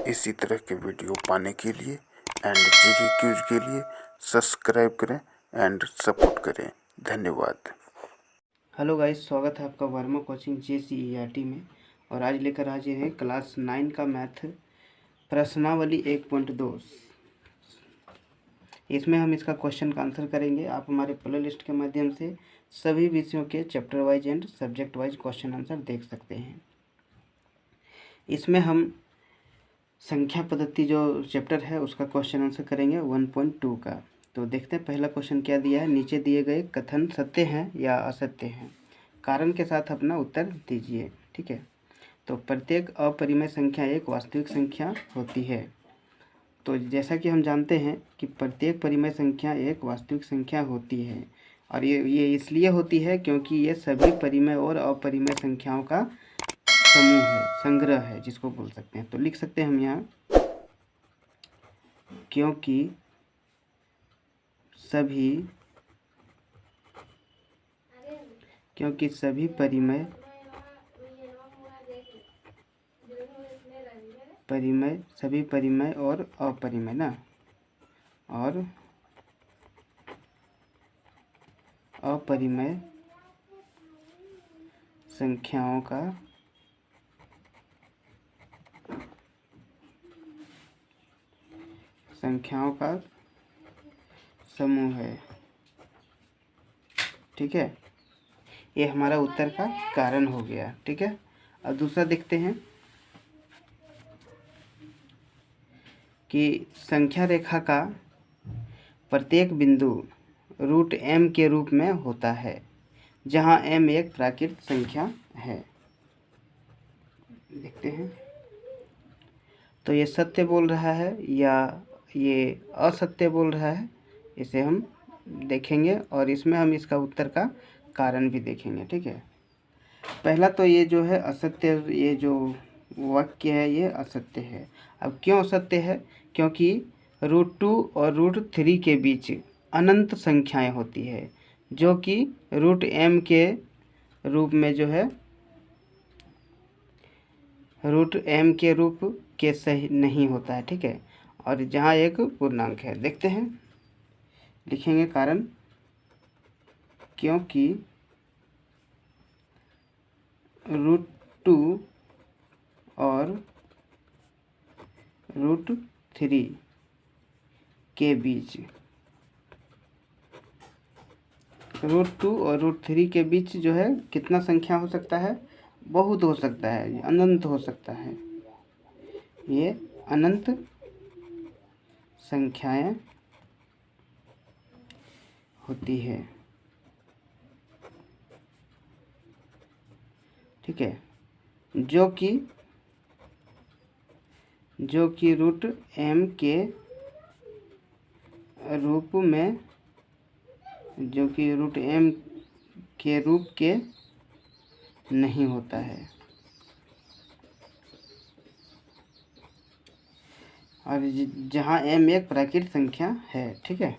इसी तरह के वीडियो पाने के लिए एंड जीके क्यूज के लिए सब्सक्राइब करें एंड सपोर्ट करें। धन्यवाद। हेलो गाइस, स्वागत है आपका वर्मा कोचिंग JCERT में। और आज लेकर हाजिर हैं क्लास 9 का मैथ प्रश्नावली 1.2। इसमें हम इसका क्वेश्चन का आंसर करेंगे। आप हमारे प्ले लिस्ट के माध्यम से सभी विषयों के chapter wise and subject wise question answer देख सकते हैं। इसमें हम संख्या पद्धति जो चैप्टर है उसका क्वेश्चन आंसर करेंगे 1.2 का। तो देखते हैं पहला क्वेश्चन क्या दिया है। नीचे दिए गए कथन सत्य हैं या असत्य हैं, कारण के साथ अपना उत्तर दीजिए। ठीक है, तो प्रत्येक अपरिमेय संख्या एक वास्तविक संख्या होती है। तो जैसा कि हम जानते हैं कि प्रत्येक परिमेय संख्या एक वास्तविक संख्या होती है, और ये इसलिए होती है क्योंकि ये सभी परिमेय और अपरिमेय संख्याओं का समूह है, संग्रह है जिसको बोल सकते हैं। तो लिख सकते हैं हम यहाँ, क्योंकि सभी परिमेय और अपरिमेय ना, और अपरिमेय संख्याओं का समूह है। ठीक है, ये हमारा उत्तर का कारण हो गया। ठीक है, अब दूसरा देखते हैं कि संख्या रेखा का प्रत्येक बिंदु √m के रूप में होता है, जहां m एक प्राकृत संख्या है। देखते हैं तो ये सत्य बोल रहा है या ये असत्य बोल रहा है, इसे हम देखेंगे और इसमें हम इसका उत्तर का कारण भी देखेंगे। ठीक है, पहला तो ये जो है असत्य, ये जो वाक्य है ये असत्य है। अब क्यों असत्य है? क्योंकि √2 और √3 के बीच अनंत संख्याएं होती है, जो कि √m के रूप में जो है √m के रूप के सही नहीं होता है। ठीक है, और जहाँ एक पूर्णांक है। देखते हैं, लिखेंगे कारण, क्योंकि √2 और √3 के बीच √2 और √3 के बीच जो है कितना संख्या हो सकता है? बहुत हो सकता है, अनंत हो सकता है। ये अनंत संख्याएं होती है। ठीक है, जो कि √m के रूप में, जो कि √m के रूप के नहीं होता है, और जहाँ m एक प्राकृत संख्या है। ठीक है,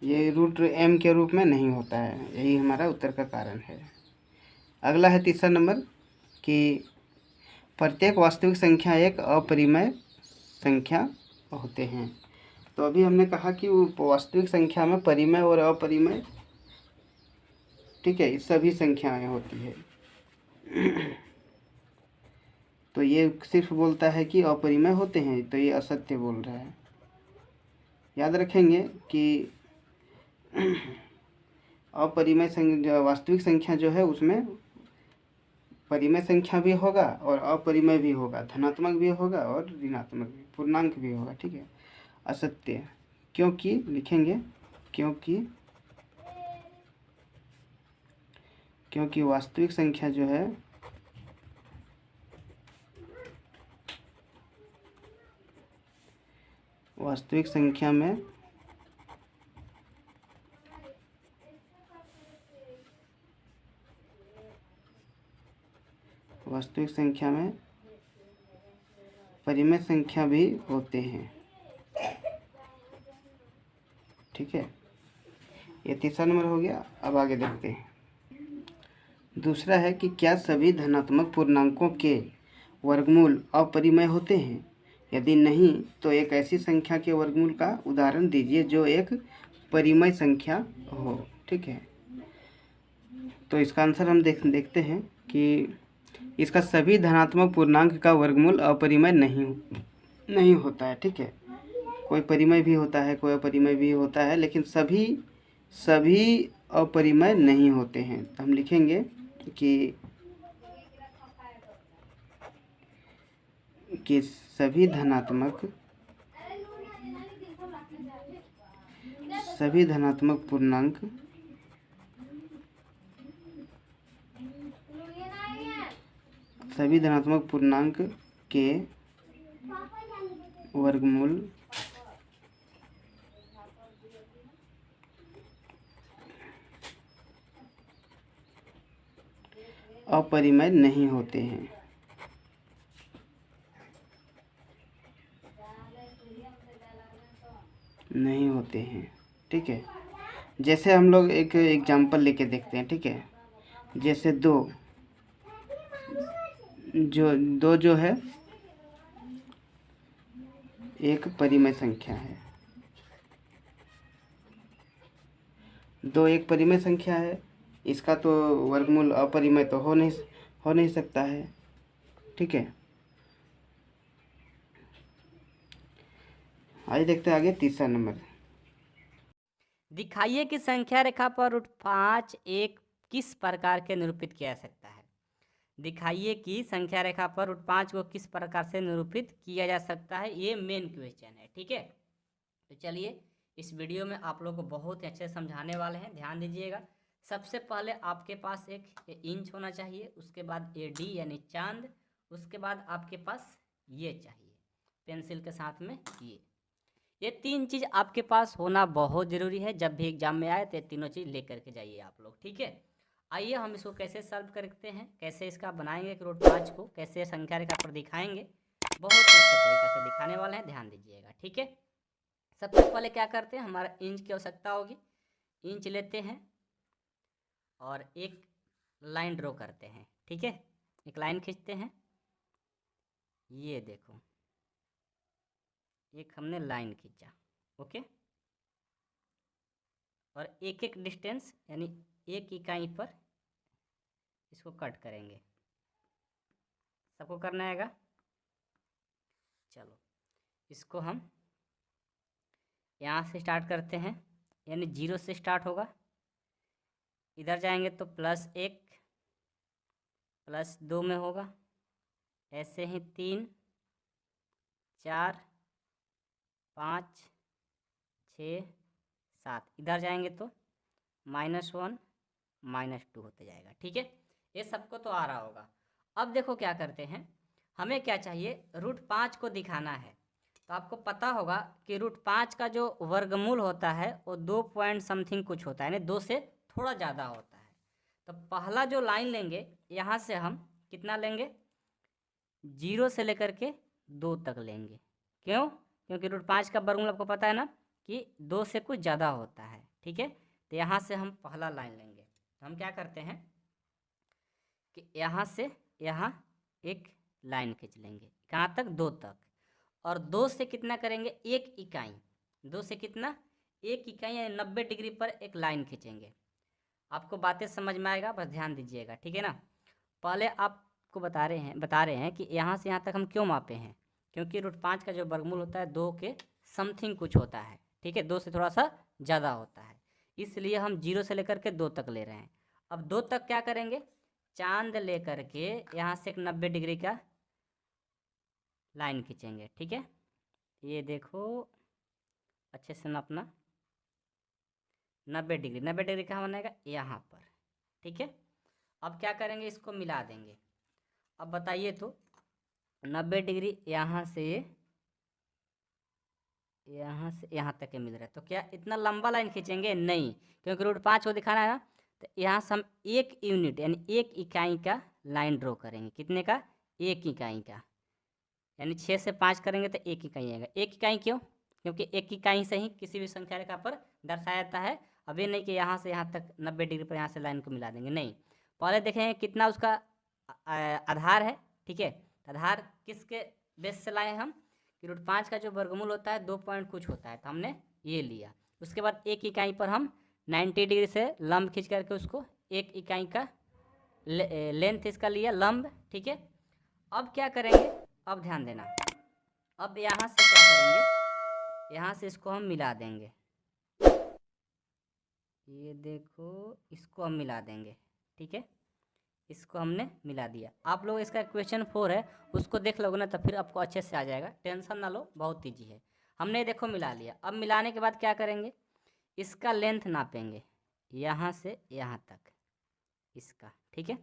ये √m के रूप में नहीं होता है, यही हमारा उत्तर का कारण है। अगला है तीसरा नंबर कि प्रत्येक वास्तविक संख्या एक अपरिमेय संख्या होते हैं। तो अभी हमने कहा कि वो वास्तविक संख्या में परिमेय और अपरिमेय, ठीक है, सभी संख्याएं होती है। तो ये सिर्फ बोलता है कि अपरिमेय होते हैं, तो ये असत्य बोल रहा है। याद रखेंगे कि अपरिमेय वास्तविक संख्या जो है उसमें परिमेय संख्या भी होगा और अपरिमेय भी होगा, धनात्मक भी होगा और ऋणात्मक भी, पूर्णांक भी होगा। ठीक है, असत्य, क्योंकि लिखेंगे क्योंकि वास्तविक संख्या जो है वास्तविक संख्या में परिमेय संख्या भी होते हैं। ठीक है, ये तीसरा नंबर हो गया। अब आगे देखते हैं। दूसरा है कि क्या सभी धनात्मक पूर्णांकों के वर्गमूल अपरिमेय होते हैं? यदि नहीं तो एक ऐसी संख्या के वर्गमूल का उदाहरण दीजिए जो एक परिमेय संख्या हो। ठीक है, तो इसका आंसर हम देखते हैं कि इसका सभी धनात्मक पूर्णांक का वर्गमूल अपरिमेय नहीं होता है। ठीक है, कोई परिमेय भी होता है, कोई अपरिमेय भी होता है, लेकिन सभी अपरिमेय नहीं होते हैं। तो हम लिखेंगे कि सभी धनात्मक पूर्णांक के वर्गमूल अपरिमेय नहीं होते हैं। ठीक है, जैसे हम लोग एक एग्जांपल लेके देखते हैं। ठीक है, जैसे दो जो है एक परिमेय संख्या है। दो एक परिमेय संख्या है, इसका तो वर्गमूल अपरिमेय तो हो नहीं सकता है। ठीक है, आइए देखते हैं आगे तीसरा नंबर। दिखाइए कि संख्या रेखा पर रूट 5 एक किस प्रकार के निरूपित किया जा सकता है। दिखाइए कि संख्या रेखा पर रूट 5 को किस प्रकार से निरूपित किया जा सकता है, ये मेन क्वेश्चन है। ठीक है, तो चलिए इस वीडियो में आप लोग को बहुत ही अच्छे समझाने वाले हैं, ध्यान दीजिएगा। सबसे पहले आपके पास एक इंच होना चाहिए, उसके बाद AD यानी चांद, उसके बाद आपके पास ये चाहिए पेंसिल के साथ में ये तीन चीज़ आपके पास होना बहुत ज़रूरी है। जब भी एग्जाम में आए तो ये तीनों चीज़ लेकर के जाइए आप लोग। ठीक है, आइए हम इसको कैसे सॉल्व करते हैं, कैसे इसका बनाएंगे कि रूट 5 को कैसे संख्या रेखा पर दिखाएंगे, बहुत ही अच्छे तरीके से दिखाने वाले हैं, ध्यान दीजिएगा। ठीक है, सबसे पहले क्या करते हैं, हमारा इंच की आवश्यकता होगी। इंच लेते हैं और एक लाइन ड्रॉ करते हैं। ठीक है, एक लाइन खींचते हैं, ये देखो एक हमने लाइन खींचा। ओके, और एक एक डिस्टेंस यानी एक इकाई पर इसको कट करेंगे। सबको करना आएगा। चलो इसको हम यहाँ से स्टार्ट करते हैं, यानी 0 से स्टार्ट होगा। इधर जाएंगे तो +1 +2 में होगा, ऐसे ही 3 4 5 6 7। इधर जाएंगे तो -1 -2 होते जाएगा। ठीक है, ये सबको तो आ रहा होगा। अब देखो क्या करते हैं, हमें क्या चाहिए, रूट 5 को दिखाना है। तो आपको पता होगा कि रूट 5 का जो वर्गमूल होता है वो 2 पॉइंट समथिंग कुछ होता है, यानी 2 से थोड़ा ज़्यादा होता है। तो पहला जो लाइन लेंगे, यहाँ से हम कितना लेंगे, 0 से लेकर के 2 तक लेंगे। क्यों? क्योंकि रूट 5 का वर्गमूल आपको पता है ना कि 2 से कुछ ज़्यादा होता है। ठीक है, तो यहाँ से हम पहला लाइन लेंगे। तो हम क्या करते हैं कि यहाँ से यहाँ एक लाइन खींच लेंगे, कहाँ तक, 2 तक। और 2 से कितना करेंगे, 1 इकाई। 2 से कितना, 1 इकाई यानी 90 डिग्री पर एक लाइन खींचेंगे। आपको बातें समझ में आएगा, बस ध्यान दीजिएगा। ठीक है ना, पहले आपको बता रहे हैं कि यहाँ से यहाँ तक हम क्यों मापे हैं, क्योंकि रूट 5 का जो वर्गमूल होता है 2 के समथिंग कुछ होता है। ठीक है, 2 से थोड़ा सा ज़्यादा होता है, इसलिए हम 0 से लेकर के 2 तक ले रहे हैं। अब 2 तक क्या करेंगे, चांद लेकर के यहाँ से एक 90 डिग्री का लाइन खींचेंगे। ठीक है, ये देखो अच्छे से नापना, 90 डिग्री। 90 डिग्री कहाँ बनाएगा, यहाँ पर। ठीक है, अब क्या करेंगे, इसको मिला देंगे। अब बताइए तो 90 डिग्री यहाँ से यहाँ तक के मिल रहा है, तो क्या इतना लंबा लाइन खींचेंगे, नहीं, क्योंकि रूट 5 को दिखाना है ना। तो यहाँ से हम 1 यूनिट यानी 1 इकाई का लाइन ड्रॉ करेंगे। कितने का, 1 इकाई का, यानी 6 से 5 करेंगे तो 1 इकाई आएगा। 1 इकाई क्यों, क्योंकि 1 इकाई से ही किसी भी संख्या रेखा पर दर्शाया जाता है। अभी नहीं कि यहाँ से यहाँ तक 90 डिग्री पर यहाँ से लाइन को मिला देंगे, नहीं। पहले देखेंगे कितना उसका आधार है। ठीक है, आधार किसके बेस से लाए हम, कि √5 का जो वर्गमूल होता है 2 पॉइंट कुछ होता है, तो हमने ये लिया। उसके बाद एक इकाई पर हम 90 डिग्री से लंब खींच करके उसको एक इकाई का लेंथ इसका लिया लंब, ठीक है। अब क्या करेंगे, अब ध्यान देना, अब यहाँ से क्या करेंगे, यहाँ से इसको हम मिला देंगे, ये देखो इसको हम मिला देंगे, ठीक है। इसको हमने मिला दिया। आप लोग इसका क्वेश्चन 4 है उसको देख लोगे ना तो फिर आपको अच्छे से आ जाएगा, टेंशन ना लो, बहुत ईजी है। हमने देखो मिला लिया। अब मिलाने के बाद क्या करेंगे, इसका लेंथ नापेंगे यहाँ से यहाँ तक इसका, ठीक है।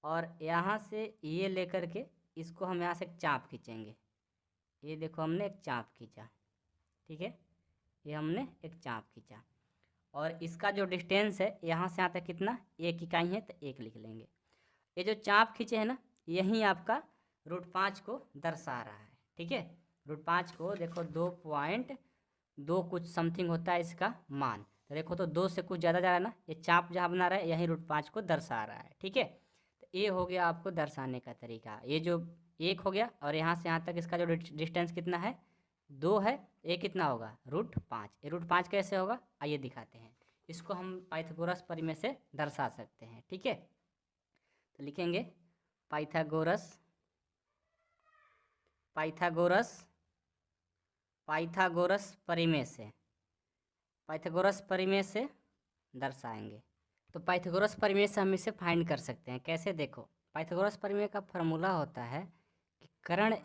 और यहाँ से ये लेकर के इसको हम यहाँ से एक चाप खींचेंगे, ये देखो हमने एक चाप खींचा, ठीक है, ये हमने एक चाप खींचा। और इसका जो डिस्टेंस है यहाँ से यहाँ तक कितना, 1 इकाई है तो 1 लिख लेंगे। ये जो चाप खींचे है ना, यही आपका √5 को दर्शा रहा है, ठीक है। √5 को देखो 2.2 कुछ समथिंग होता है इसका मान, तो देखो तो 2 से कुछ ज़्यादा जा रहा है ना, ये चाप जहाँ बना रहा है यही √5 को दर्शा रहा है, ठीक है। तो ये हो गया आपको दर्शाने का तरीका। ये जो 1 हो गया और यहाँ से यहाँ तक इसका जो डिस्टेंस कितना है 2 है, ये कितना होगा √5। ये √5 कैसे होगा आइए दिखाते हैं। इसको हम पाइथागोरस परिमेय से दर्शा सकते हैं, ठीक है। तो लिखेंगे पाइथागोरस परिमेय से दर्शाएंगे। तो पाइथागोरस परिमेय से हम इसे फाइंड कर सकते हैं। कैसे, देखो पाइथागोरस परिमेय का फॉर्मूला होता है कि कर्ण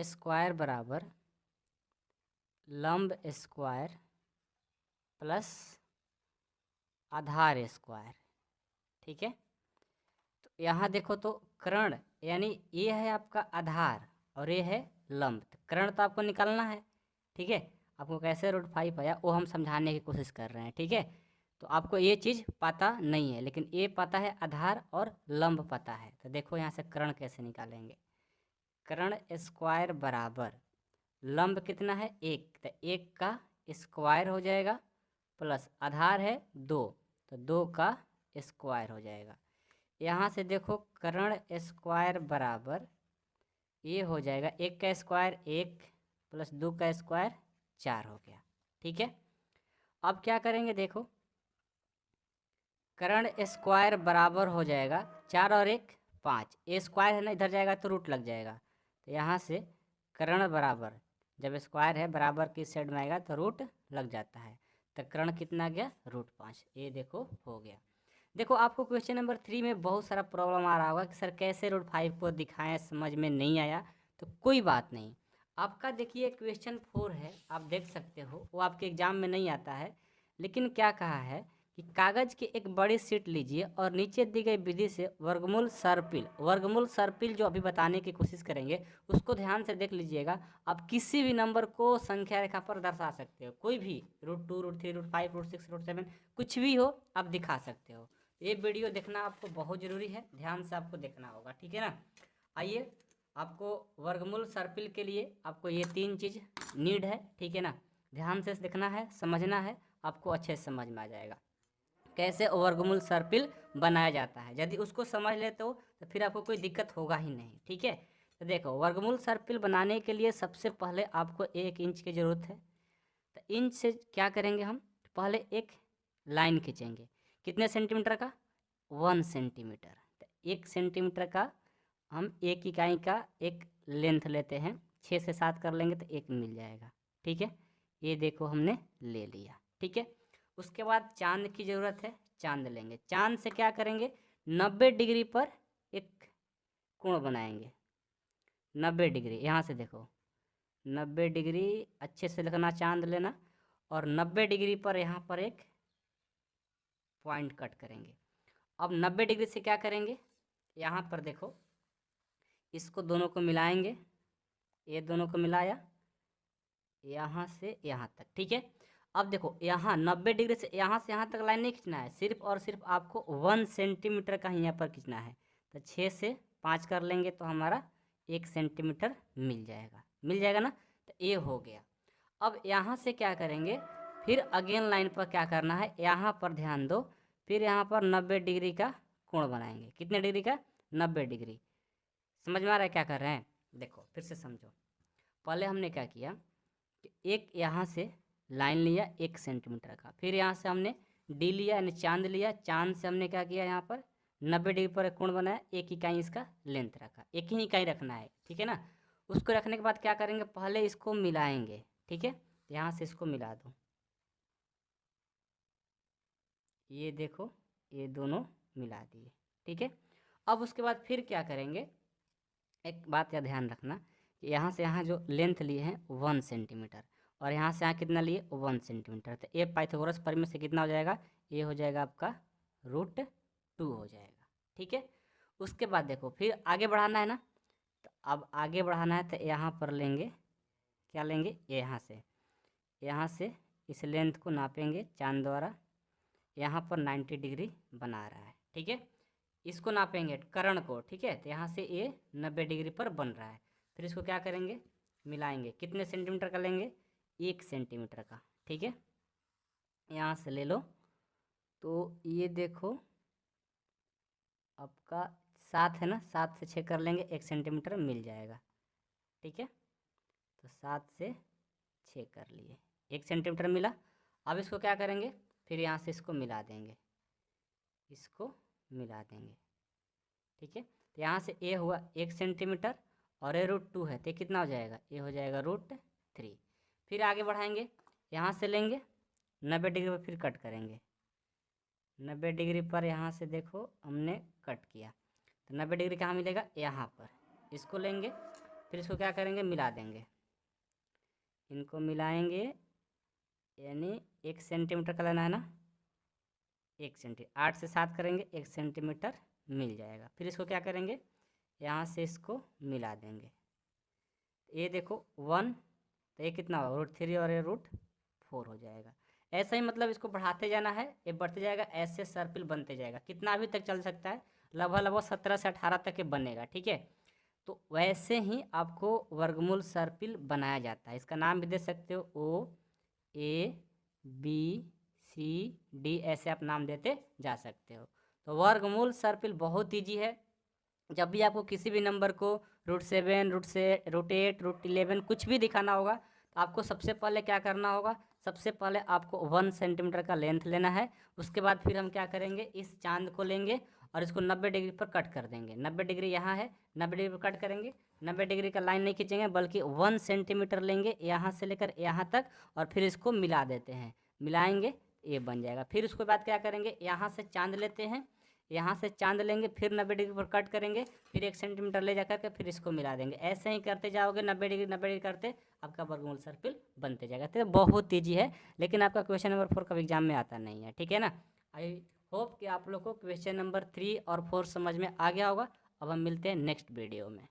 स्क्वायर बराबर लंब स्क्वायर प्लस आधार स्क्वायर, ठीक है। तो यहाँ देखो तो कर्ण यानी ये है आपका आधार और ये है लंब, तो कर्ण तो आपको निकालना है, ठीक है। आपको कैसे √5 आया वो हम समझाने की कोशिश कर रहे हैं, ठीक है। तो आपको ये चीज़ पता नहीं है, लेकिन ये पता है आधार और लंब पता है। तो देखो यहाँ से कर्ण कैसे निकालेंगे, कर्ण स्क्वायर बराबर लंब कितना है 1, तो 1 का स्क्वायर हो जाएगा प्लस आधार है 2, तो 2 का स्क्वायर हो जाएगा। यहाँ से देखो कर्ण स्क्वायर बराबर ये हो जाएगा 1 का स्क्वायर 1 प्लस 2 का स्क्वायर 4 हो गया, ठीक है। अब क्या करेंगे, देखो कर्ण स्क्वायर बराबर हो जाएगा 4 और 1 5, ए स्क्वायर है ना, इधर जाएगा तो रूट लग जाएगा। तो यहाँ से कर्ण बराबर जब स्क्वायर है बराबर की साइड में आएगा तो रूट लग जाता है, तो कर्ण कितना गया √5, ये देखो हो गया। देखो आपको क्वेश्चन नंबर 3 में बहुत सारा प्रॉब्लम आ रहा होगा कि सर कैसे √5 को दिखाएं, समझ में नहीं आया। तो कोई बात नहीं, आपका देखिए क्वेश्चन 4 है, आप देख सकते हो, वो आपके एग्जाम में नहीं आता है, लेकिन क्या कहा है कि कागज़ की एक बड़ी शीट लीजिए और नीचे दी गई विधि से वर्गमूल सर्पिल जो अभी बताने की कोशिश करेंगे उसको ध्यान से देख लीजिएगा। आप किसी भी नंबर को संख्या रेखा पर दर्शा सकते हो, कोई भी √2 √3 √5 √6 √7 कुछ भी हो आप दिखा सकते हो। ये वीडियो देखना आपको बहुत ज़रूरी है, ध्यान से आपको देखना होगा, ठीक है ना। आइए, आपको वर्गमूल सर्पिल के लिए आपको ये 3 चीज़ नीड है, ठीक है ना। ध्यान से देखना है, समझना है, आपको अच्छे से समझ में आ जाएगा कैसे वर्गमूल सर्पिल बनाया जाता है। यदि उसको समझ लेते हो तो फिर आपको कोई दिक्कत होगा ही नहीं, ठीक है। तो देखो वर्गमूल सर्पिल बनाने के लिए सबसे पहले आपको 1 इंच की ज़रूरत है। तो इंच से क्या करेंगे, हम पहले एक लाइन खींचेंगे, कितने सेंटीमीटर का 1 सेंटीमीटर। तो 1 सेंटीमीटर का हम 1 इकाई का एक लेंथ लेते हैं, 6 से 7 कर लेंगे तो 1 मिल जाएगा, ठीक है। ये देखो हमने ले लिया, ठीक है। उसके बाद चांद की ज़रूरत है, चांद लेंगे। चांद से क्या करेंगे, 90 डिग्री पर एक कोण बनाएंगे, 90 डिग्री। यहाँ से देखो 90 डिग्री अच्छे से लिखना, चांद लेना और 90 डिग्री पर यहाँ पर एक पॉइंट कट करेंगे। अब 90 डिग्री से क्या करेंगे, यहाँ पर देखो इसको दोनों को मिलाएंगे, ये दोनों को मिलाया यहाँ से यहाँ तक, ठीक है। अब देखो यहाँ 90 डिग्री से यहाँ तक लाइन नहीं खींचना है, सिर्फ और सिर्फ आपको 1 सेंटीमीटर का ही यहाँ पर खींचना है। तो 6 से 5 कर लेंगे तो हमारा 1 सेंटीमीटर मिल जाएगा ना। तो ये हो गया। अब यहाँ से क्या करेंगे, फिर अगेन लाइन पर क्या करना है, यहाँ पर ध्यान दो, फिर यहाँ पर 90 डिग्री का कोण बनाएंगे। कितने डिग्री का, 90 डिग्री। समझ में आ रहा है क्या कर रहे हैं? देखो फिर से समझो। पहले हमने क्या किया कि एक यहाँ से लाइन लिया 1 सेंटीमीटर का, फिर यहाँ से हमने डी लिया यानी चांद लिया, चांद से हमने क्या किया यहाँ पर 90 डिग्री पर एक कोण बनाया, 1 इकाई इसका लेंथ रखा, 1 ही इकाई रखना है, ठीक है ना। उसको रखने के बाद क्या करेंगे, पहले इसको मिलाएंगे, ठीक है। यहाँ से इसको मिला दो, ये देखो ये दोनों मिला दिए, ठीक है। अब उसके बाद फिर क्या करेंगे, एक बात का ध्यान रखना कि यहाँ से यहाँ जो लेंथ लिए हैं 1 सेंटीमीटर और यहाँ से यहाँ कितना लिए 1 सेंटीमीटर, तो ये पाइथागोरस प्रमेय से कितना हो जाएगा, ये हो जाएगा आपका √2 हो जाएगा, ठीक है। उसके बाद देखो फिर आगे बढ़ाना है ना, तो अब आगे बढ़ाना है तो यहाँ पर लेंगे, क्या लेंगे, यहाँ से इस लेंथ को नापेंगे चांद द्वारा, यहाँ पर 90 डिग्री बना रहा है, ठीक है। इसको नापेंगे कर्ण को, ठीक है, तो यहाँ से ये 90 डिग्री पर बन रहा है। फिर इसको क्या करेंगे, मिलाएंगे, कितने सेंटीमीटर का लेंगे, 1 सेंटीमीटर का, ठीक है। यहाँ से ले लो, तो ये देखो आपका 7 है ना, 7 से 6 कर लेंगे, 1 सेंटीमीटर मिल जाएगा, ठीक है। तो 7 से 6 कर लिए, 1 सेंटीमीटर मिला। अब इसको क्या करेंगे, फिर यहाँ से इसको मिला देंगे, इसको मिला देंगे, ठीक है। तो यहाँ से ए हुआ 1 सेंटीमीटर और ये √2 है, तो कितना हो जाएगा, ये हो जाएगा √3। फिर आगे बढ़ाएंगे, यहाँ से लेंगे 90 डिग्री पर फिर कट करेंगे, 90 डिग्री पर यहाँ से देखो हमने कट किया, तो 90 डिग्री कहाँ मिलेगा, यहाँ पर। इसको लेंगे, फिर इसको क्या करेंगे, मिला देंगे, इनको मिलाएंगे, यानी 1 सेंटीमीटर का लेना है ना, 1 सेंटीमीटर, 8 से 7 करेंगे, 1 सेंटीमीटर मिल जाएगा। फिर इसको क्या करेंगे, यहाँ से इसको मिला देंगे, ये देखो 1, तो ये कितना होगा, √3 और ये √4 हो जाएगा। ऐसा ही मतलब इसको बढ़ाते जाना है, ये बढ़ते जाएगा, ऐसे सर्पिल बनते जाएगा, कितना भी तक चल सकता है, लगभग 17 से 18 तक के बनेगा, ठीक है। तो वैसे ही आपको वर्गमूल सर्पिल बनाया जाता है, इसका नाम भी दे सकते हो, OABCD, ऐसे आप नाम देते जा सकते हो। तो वर्गमूल सर्पिल बहुत ईजी है। जब भी आपको किसी भी नंबर को √7, √8, √11 कुछ भी दिखाना होगा, तो आपको सबसे पहले क्या करना होगा, सबसे पहले आपको 1 सेंटीमीटर का लेंथ लेना है। उसके बाद फिर हम क्या करेंगे, इस चांद को लेंगे और इसको 90 डिग्री पर कट कर देंगे, 90 डिग्री यहाँ है, 90 डिग्री पर कट करेंगे, 90 डिग्री का लाइन नहीं खींचेंगे बल्कि 1 सेंटीमीटर लेंगे यहाँ से लेकर यहाँ तक, और फिर इसको मिला देते हैं, मिलाएंगे ये बन जाएगा। फिर उसके बाद क्या करेंगे, यहाँ से चांद लेते हैं, यहाँ से चांद लेंगे, फिर 90 डिग्री पर कट करेंगे, फिर 1 सेंटीमीटर ले जा करके फिर इसको मिला देंगे, ऐसे ही करते जाओगे, 90 डिग्री करते आपका वर्गमूल सर्पिल बनते जाएगा। तो बहुत ईजी है, लेकिन आपका क्वेश्चन नंबर 4 कभी एग्जाम में आता नहीं है, ठीक है ना। आई होप कि आप लोग को क्वेश्चन नंबर 3 और 4 समझ में आ गया होगा। अब हम मिलते हैं नेक्स्ट वीडियो में।